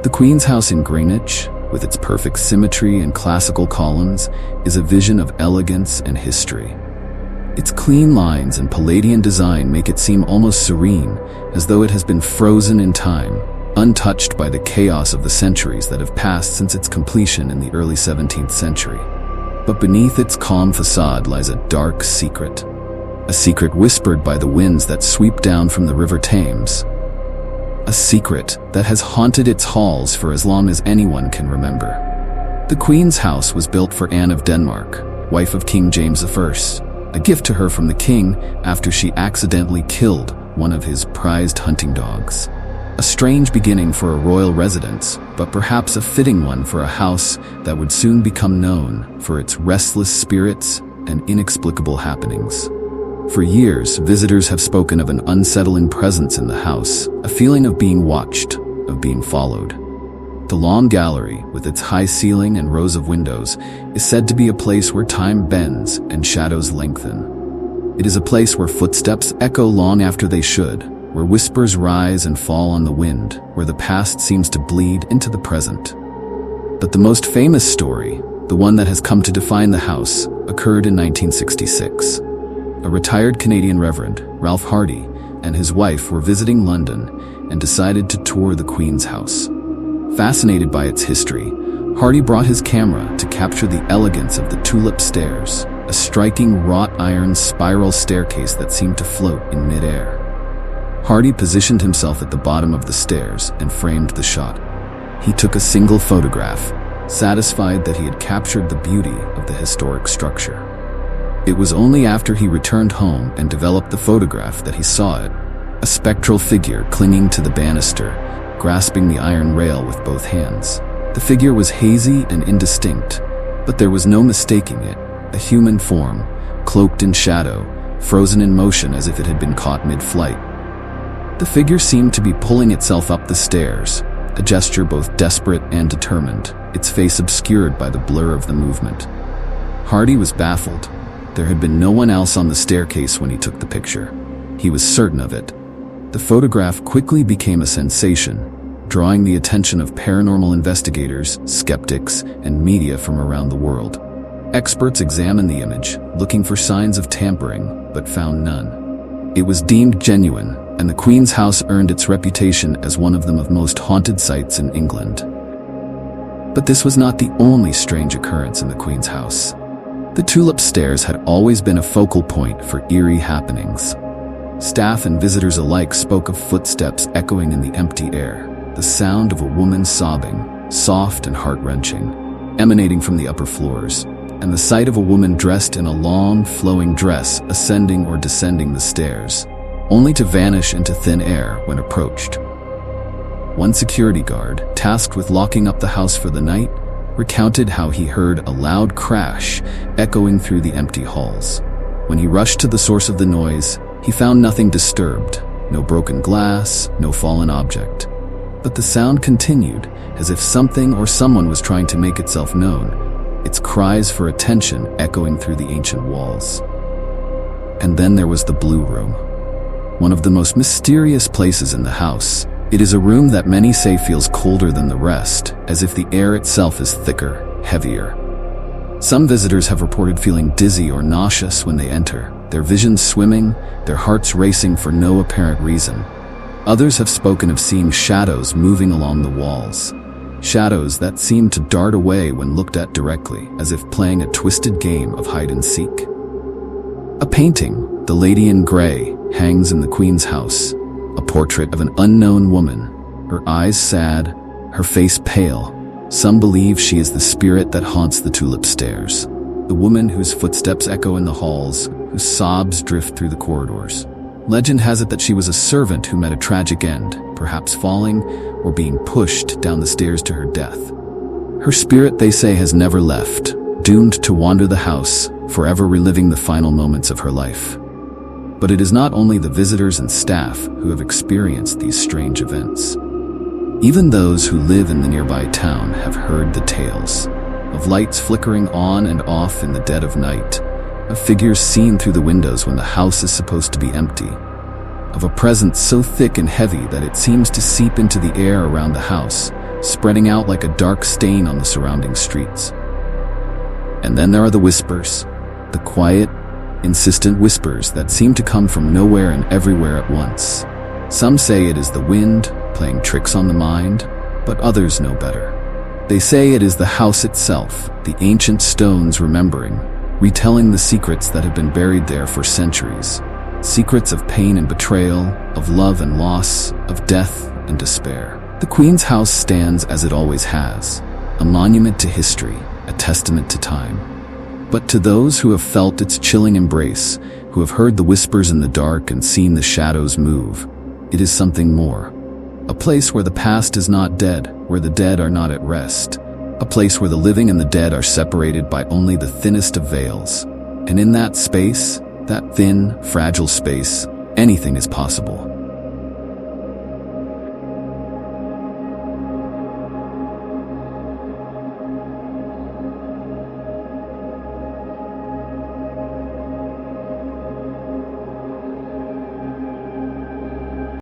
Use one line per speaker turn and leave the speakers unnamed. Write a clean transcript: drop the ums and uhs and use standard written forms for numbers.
The Queen's house in Greenwich, with its perfect symmetry and classical columns, is a vision of elegance and history. Its clean lines and Palladian design make it seem almost serene, as though it has been frozen in time, untouched by the chaos of the centuries that have passed since its completion in the early 17th century. But beneath its calm facade lies a dark secret. A secret whispered by the winds that sweep down from the River Thames. A secret that has haunted its halls for as long as anyone can remember. The Queen's house was built for Anne of Denmark, wife of King James I, a gift to her from the king after she accidentally killed one of his prized hunting dogs. A strange beginning for a royal residence, but perhaps a fitting one for a house that would soon become known for its restless spirits and inexplicable happenings. For years, visitors have spoken of an unsettling presence in the house, a feeling of being watched, of being followed. The long gallery, with its high ceiling and rows of windows, is said to be a place where time bends and shadows lengthen. It is a place where footsteps echo long after they should, where whispers rise and fall on the wind, where the past seems to bleed into the present. But the most famous story, the one that has come to define the house, occurred in 1966. A retired Canadian Reverend, Ralph Hardy, and his wife were visiting London and decided to tour the Queen's house. Fascinated by its history, Hardy brought his camera to capture the elegance of the tulip stairs, a striking wrought iron spiral staircase that seemed to float in midair. Hardy positioned himself at the bottom of the stairs and framed the shot. He took a single photograph, satisfied that he had captured the beauty of the historic structure. It was only after he returned home and developed the photograph that he saw it, a spectral figure clinging to the banister, grasping the iron rail with both hands. The figure was hazy and indistinct, but there was no mistaking it, a human form, cloaked in shadow, frozen in motion as if it had been caught mid-flight. The figure seemed to be pulling itself up the stairs, a gesture both desperate and determined, its face obscured by the blur of the movement. Hardy was baffled. There had been no one else on the staircase when he took the picture. He was certain of it. The photograph quickly became a sensation, drawing the attention of paranormal investigators, skeptics, and media from around the world. Experts examined the image, looking for signs of tampering, but found none. It was deemed genuine, and the Queen's house earned its reputation as one of the most haunted sites in England. But this was not the only strange occurrence in the Queen's house. The tulip stairs had always been a focal point for eerie happenings. Staff and visitors alike spoke of footsteps echoing in the empty air, the sound of a woman sobbing, soft and heart-wrenching, emanating from the upper floors, and the sight of a woman dressed in a long, flowing dress ascending or descending the stairs, only to vanish into thin air when approached. One security guard, tasked with locking up the house for the night, recounted how he heard a loud crash echoing through the empty halls. When he rushed to the source of the noise, he found nothing disturbed, no broken glass, no fallen object. But the sound continued, as if something or someone was trying to make itself known, its cries for attention echoing through the ancient walls. And then there was the Blue Room, one of the most mysterious places in the house. It is a room that many say feels colder than the rest, as if the air itself is thicker, heavier. Some visitors have reported feeling dizzy or nauseous when they enter, their visions swimming, their hearts racing for no apparent reason. Others have spoken of seeing shadows moving along the walls, shadows that seem to dart away when looked at directly, as if playing a twisted game of hide-and-seek. A painting, The Lady in Grey, hangs in the Queen's house, a portrait of an unknown woman, her eyes sad, her face pale. Some believe she is the spirit that haunts the tulip stairs, the woman whose footsteps echo in the halls, whose sobs drift through the corridors. Legend has it that she was a servant who met a tragic end, perhaps falling or being pushed down the stairs to her death. Her spirit, they say, has never left, doomed to wander the house, forever reliving the final moments of her life. But it is not only the visitors and staff who have experienced these strange events. Even those who live in the nearby town have heard the tales of lights flickering on and off in the dead of night, of figures seen through the windows when the house is supposed to be empty, of a presence so thick and heavy that it seems to seep into the air around the house, spreading out like a dark stain on the surrounding streets. And then there are the whispers, the quiet, insistent whispers that seem to come from nowhere and everywhere at once. Some say it is the wind playing tricks on the mind, but others know better. They say it is the house itself, the ancient stones remembering, retelling the secrets that have been buried there for centuries. Secrets of pain and betrayal, of love and loss, of death and despair. The Queen's house stands as it always has, a monument to history, a testament to time. But to those who have felt its chilling embrace, who have heard the whispers in the dark and seen the shadows move, it is something more. A place where the past is not dead, where the dead are not at rest. A place where the living and the dead are separated by only the thinnest of veils. And in that space, that thin, fragile space, anything is possible.